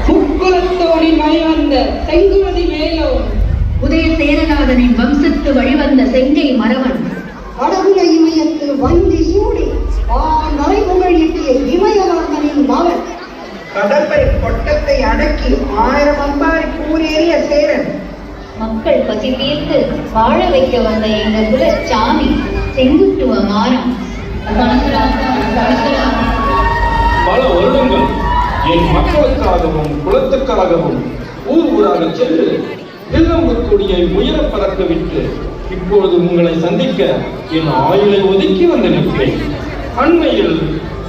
முக்குலத்தோரின் வழிவந்த செங்குருதி வேலோன், உதய சேரநாதனின் வம்சத்து வழிவந்த செங்கை மரவன், கடவுள இமயத்து வந்தி சூடி நரை புகழிட்டிய இமயவர்மனின் மகன், கடற்பை கொட்டத்தை அடக்கி 1000 அம்பாரி கூறேறிய சேரன், மக்கள் பசி தீர்த்து வாழ வைக்க வந்த எங்கள் குல சாமி செங்குட்டுவ மாறம். பல வருடங்கள் என் மக்களுக்காகவும் குலத்துக்காகவும் ஊர் ஊராக சென்று வில்லம்புக் கொடியை உயர பறக்க விட்டு இப்பொழுது உங்களை சந்திக்க என் ஆயுளை ஒதுக்கி வந்து நிற்கிறேன். அண்மையில்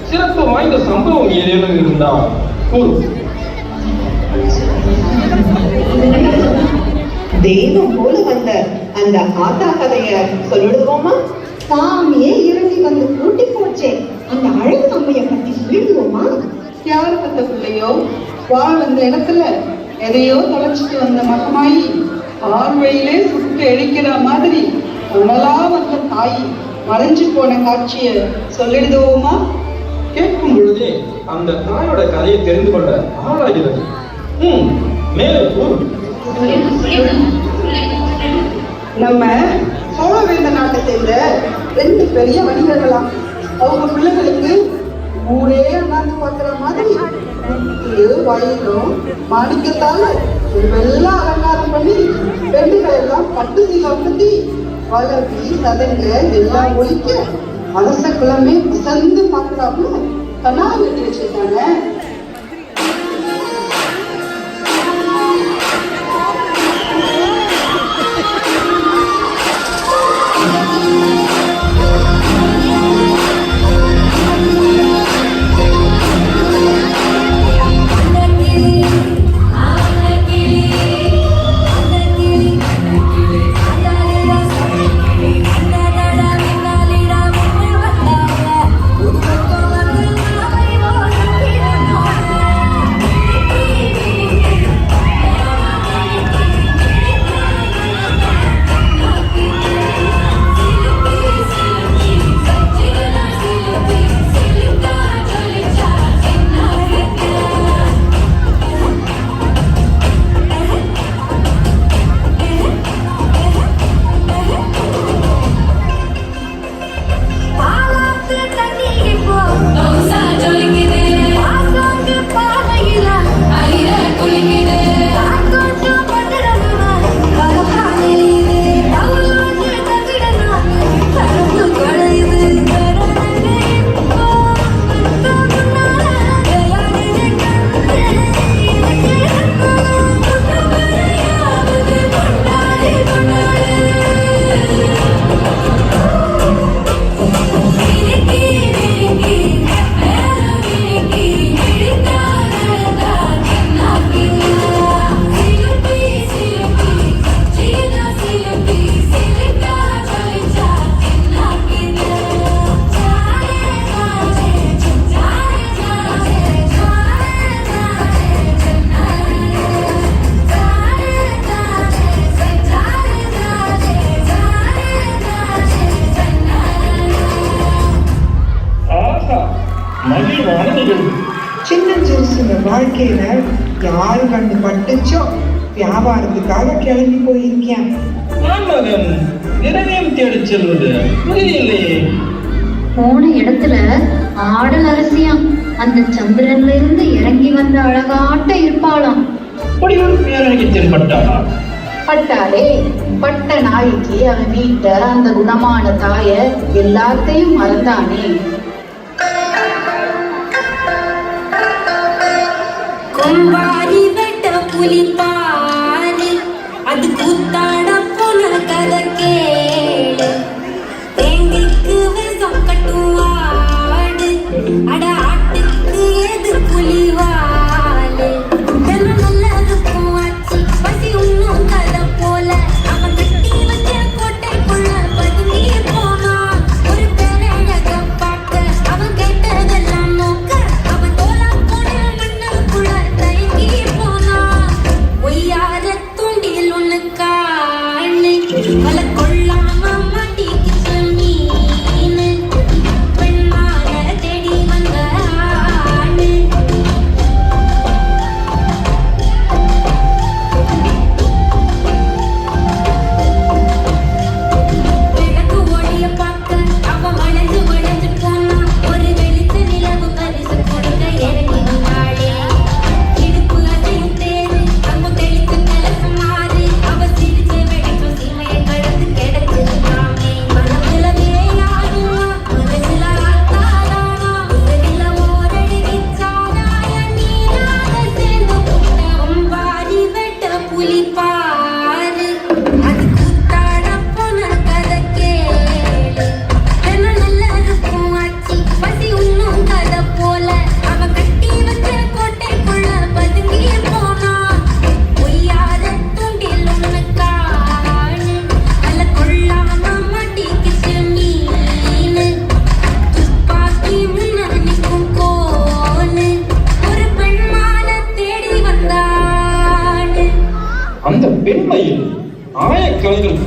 சிறப்பு வாய்ந்த சம்பவம் ஏதேனும் இருந்தால் கூறு. தெய்வம் போல வந்த அந்த ஆத்தா கதைய சொல்லிடுவோமா? சாமியே இறங்கி வந்து கூட்டி போச்சே அந்த அழகு அம்மைய பத்தி சொல்லிடுவோமா? யார் பத்த பிள்ளையோ வாழ் வந்த இடத்துல எதையோ தொலைச்சிட்டு வந்த மகமாயி பார்வையிலே சுட்டு எழிக்கிற மாதிரி உணலா வந்த தாய் மறைஞ்சு போன காட்சிய சொல்லிடுவோமா? கேட்கும் பொழுதே அந்த தாயோட கதையை தெரிந்து கொள்ள ஆளாகிறது. மேலே கூறு. நம்ம சோழவேந்த நாட்டை சேர்ந்த 2 பெரிய வணிகர்களாம். அவங்க பிள்ளைகளுக்கு ஊரே அண்ணாந்து பார்க்கிற மாதிரி வயலும் மாணிக்கத்தால வெள்ளம் அலங்காரம் பண்ணி பெண்கள் எல்லாம் பட்டு சீலை வளர்த்தி சதங்க எல்லாம் ஒழிக்க அரச குலமே வசந்து பார்க்கலாம்னு கண்ணால் கட்டி வச்சிருக்காங்க. சின்னஞ்சிறுசுங்க வாழ்க்கையில யாரு கண்டு பட்டுச்சோ வியாபாரத்துக்காக கிளம்பி போயிருக்கேன். மகன் நிறையம் தேடி செல்வது புரியலையே. போன இடத்துல ஆடல் அரசியாம் அந்த சந்திரன்ல இருந்து இறங்கி வந்த அழகாட்ட இருப்பாளாம். அப்படி ஒரு பேரழகி தென்பட்டாளா? பட்டாளே, பட்ட நாளைக்கு அவன் வீட்ட அந்த குணமான தாய எல்லாத்தையும் மறந்தானே. கொம்பாரி வெட்ட புலிப்பாரி அது கூத்தாட போன கதை கேளு. தேங்கிக்கு விஷம் கட்டுவாடு அட ஆட்டுக்கு எது புலிவாடு. நல்லதுக்கும் ஆச்சு பசி உண்ணும் கதை போல அவன் கட்டி வச்ச கோட்டைக்குள்ள பதுங்கி போனா. ஒரு பேரழக பார்க்க அவன் கேட்டதெல்லாம் நோக்க அவன் தோலா போன மண்ணுக்குள்ள தயங்கி போனா. ஒய்யார துண்டில் உனக்கா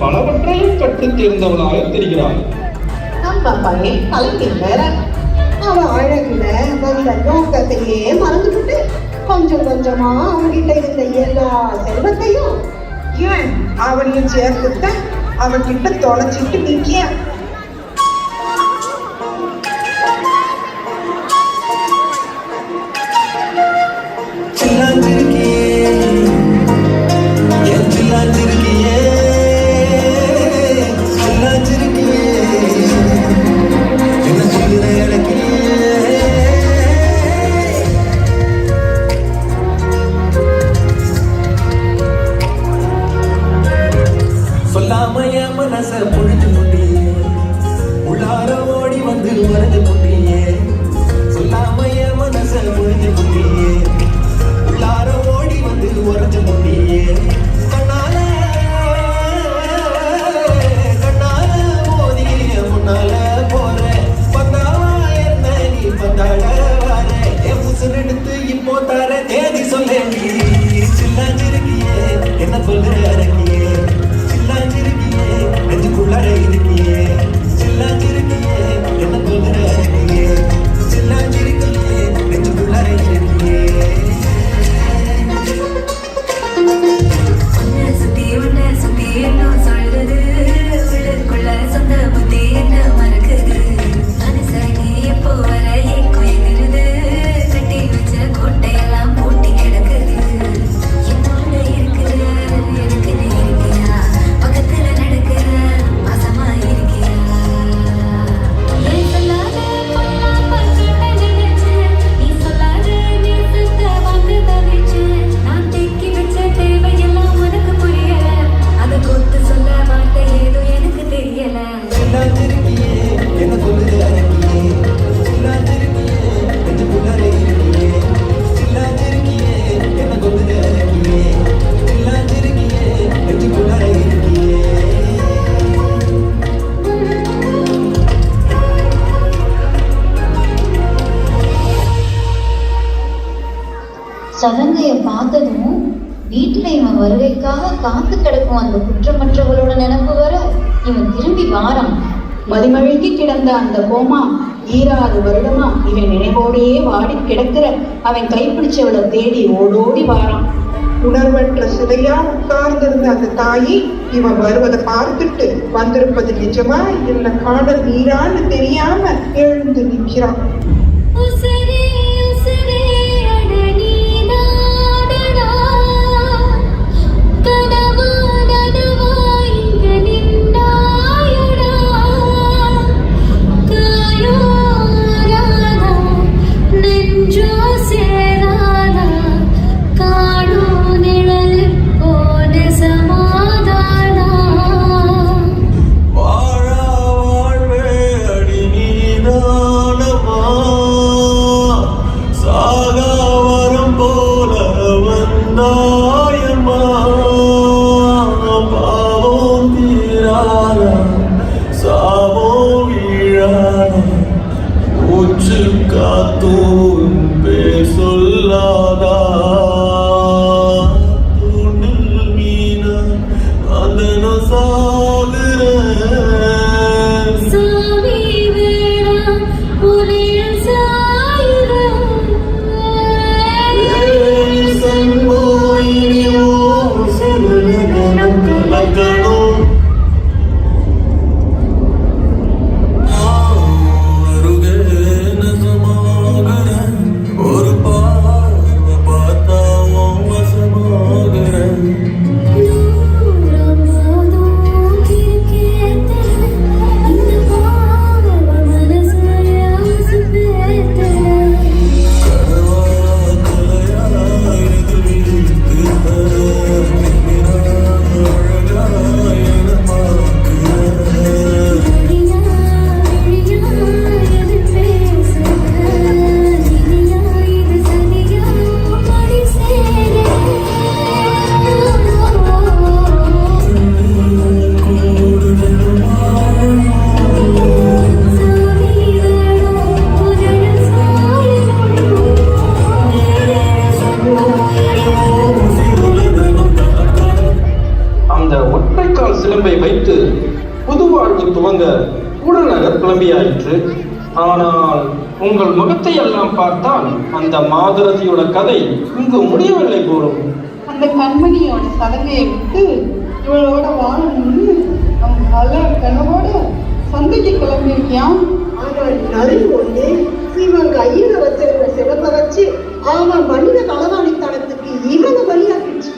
பலவற்றையும் கற்றுத் தேர்ந்தவளாக தெரிகிறாள். நம்ம பையன் கலைஞர் வேற. அவ அழகுல வந்த நோக்கத்தையே மறந்துட்டு கொஞ்சம் கொஞ்சமா அவங்கிட்ட இருந்த எல்லா செல்வத்தையும் ஏன் அவனையும் சேர்த்துட்ட அவன்கிட்ட தொலைச்சிட்டு நிக்கிய. சொல்லாமைய மனச புரிஞ்சு கொண்டியே உள்ளார ஓடி வந்து உறைஞ்சு கொண்டியே. சொல்லாமைய மனச புரிஞ்சு கொண்டியே உள்ளார ஓடி வந்து உறைஞ்சு கொண்டியே. கண்ணால கண்ணால மோதிய முன்னால போற பந்தாவா என்ன நீ பந்தாட வார. என் புசன் எடுத்து இப்போ தர தேதி சொல்ல நீ சில்லாஞ்சிருக்கியே என்ன சொல்ற அரக்கியே. சில்லாஞ்சிருக்கியே நெஞ்சுக்குள்ளார இருக்கியே. சில்லாஞ்சிருக்கியே என்ன சொல்ற அரக்கியே. சில்லாஞ்சிருக்கியே நெஞ்சுக்குள்ளார இருக்கியே. உன்னை சுத்தி என்ன சொல்றது உள்ளுக்குள்ள சொந்த புத்தி என்ன மறக்குது. மனச நீ எப்போ வர ஏக்கோ எங்குறது கட்டி வச்ச கோட்டையெல்லாம் பூட்டி கிடக்குது. என்னோட இருக்கிற எனக்கு நீ இருக்கியா பக்கத்துல நடக்கிற மாசமா இருக்கியா. ஏன் சொல்லாத பொல்லாம கேட்ட நினைச்சேன் நீ சொல்லாத நீ சுத்த வந்து தவிச்சேன். நான் தேக்கி வச்ச தேவையெல்லாம் உனக்கு புரியல அதை கொத்து சொல்ல வார்த்தை ஏதோ எனக்கு தெரியல. சில்லாஞ்சிருக்கியே என்ன சொல்ற அரக்கியே. சில்லாஞ்சிருக்கியே நெஞ்சுக்குள்ளார இருக்கியே. சில்லாஞ்சிருக்கியே என்ன சொல்ற அரக்கியே. சில்லாஞ்சிருக்கியே நெஞ்சுக்குள்ளார இருக்கியே. சலங்கைய பார்த்ததும் வீட்டுல இவன் வருகைக்காக காத்து கிடக்கும் அந்த குற்றமற்றவளோட நினைப்பு வர இவன் திரும்பி வாரான். மதிமழுங்கி கிடந்த அந்த கோமா 6 வருடமா இவன் நினைவோடையே வாடி கிடக்கிற அவன் கைப்பிடிச்சவளை தேடி ஓடோடி வாரான். உணர்வற்ற சிலையா உட்கார்ந்திருந்த அந்த தாயி இவன் வருவதை பார்த்துட்டு வந்திருப்பது நிஜமா இல்ல காணல் நீரான்னு தெரியாம எழுந்து நிற்கிறான். உசரே உசரே அட நீதானடா கனவா நனவா இங்க நின்னாயடா. காயோ ராதா நெஞ்சோ சேராதா காடோ நிழல் போன சமாதானா. வாழா வாழ்வே அடி நீதானமா பழையக்கால் சிலம்பை வைத்து புது வாழ்வு துவங்க கூடநகர் கிளம்பியாயிற்று. ஆனால் உங்கள் முகத்தை எல்லாம் பார்த்தால் அந்த மாதரசியோட கதை இங்கு முடியவில்லை போலும். அந்த கண்மணியோட சலங்கையை விட்டு இவளோட வாழணும்னு அவன் பல கனவோட சந்தைக்கு கிளம்பியிருக்கியான். ஆனால் நரி ஒண்ணு இவன் கையில வச்சிருந்த சிலம்ப வச்சு அவன் மனித களவாணித்தனத்துக்கு இவனை பலியாக்கிச்சு.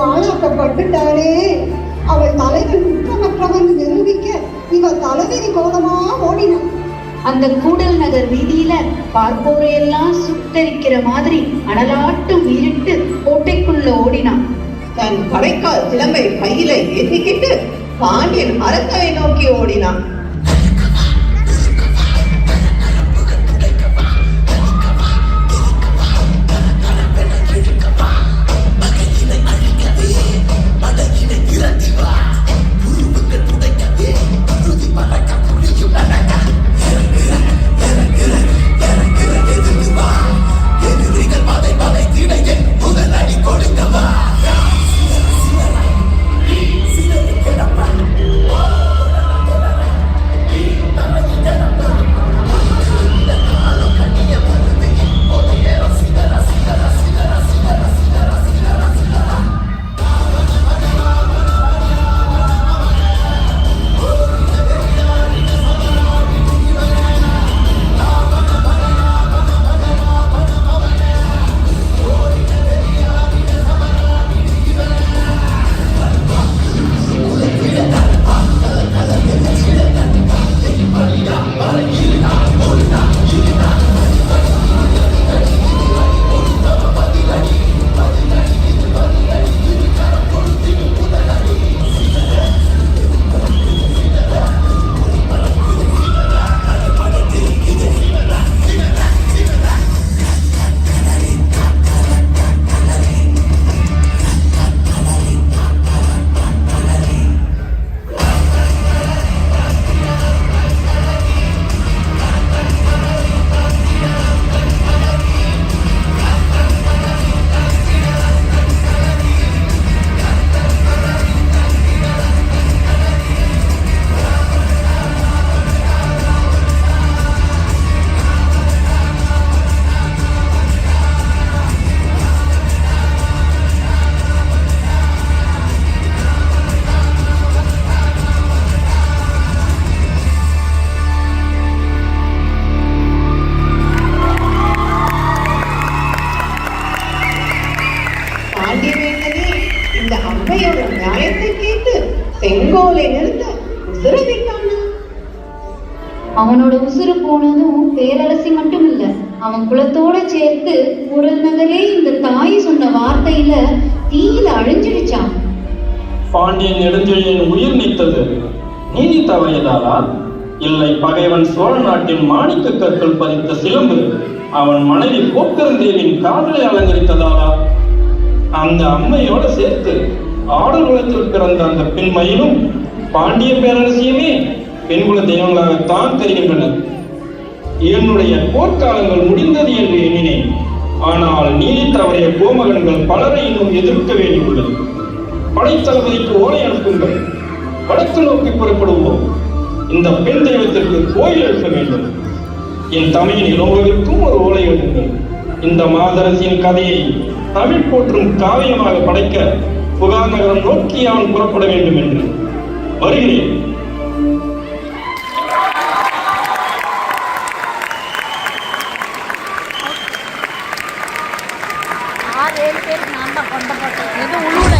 ஆளாக்கப்பட்டுட்டானே, அவள் தலைவன் குற்றமற்றவன் நிரூபிக்க இவன் தலைவரி கோலமா ஓடினான். அந்த கூடல் நகர் வீதியில பார்ப்போரையெல்லாம் சுட்டரிக்கிற மாதிரி அனலாட்டும் வீரிட்டு கோட்டைக்குள்ள ஓடினான். தன் படைக்கால் சிலம்பை கையில ஏற்றிக்கிட்டு பாண்டியன் அரசவை நோக்கி ஓடினான். அவனோட உசுறு போனதும் பேரரசி மட்டும் இல்ல, அவன் குலத்தோட சேர்த்து குரல் நகரே இந்த தாய் சொன்ன வார்த்தையில தீயில அழிஞ்சிடுச்சான். பாண்டியன் நெடுஞ்செழியன் உயிர் நீத்தது நீதி தவறியதாலா, இல்லை பகைவன் சோழ நாட்டின் மாணிக்க கற்கள் பதித்த சிலம்பு அவன் மனைவி கோப்பெருந்தேவின் காதலை அலங்கரித்ததாலா? அந்த அம்மையோட சேர்த்து ஆடல் குலத்தில் பிறந்த அந்த பெண்மையிலும் பாண்டிய பேரரசியுமே பெண்குல தெய்வங்களாகத்தான் தெரிகின்றனர். என்னுடைய போர்க்காலங்கள் முடிந்தது என்று எண்ணினேன். ஆனால் நீதி தவறிய கோமகன்கள் பலரை இன்னும் எதிர்க்க வேண்டியுள்ளது. படைத்தளபதிக்கு ஓலை அனுப்புங்கள். வடக்கு நோக்கி புறப்படுவோம். இந்த பெண் தெய்வத்திற்கு கோயில் எழுப்ப வேண்டும். என் தமையின் இளோகவிற்கும் ஒரு ஓலை எழுதுங்கள். இந்த மாதரசியின் கதையை தமிழ் போற்றும் காவியமாக படைக்க புகார் நகரம் நோக்கி அவன் புறப்பட வேண்டும் என்று வருகிறேன். பேருக்கு நான் தான் கொண்ட போட்டேன் எதுவும் உழுவுல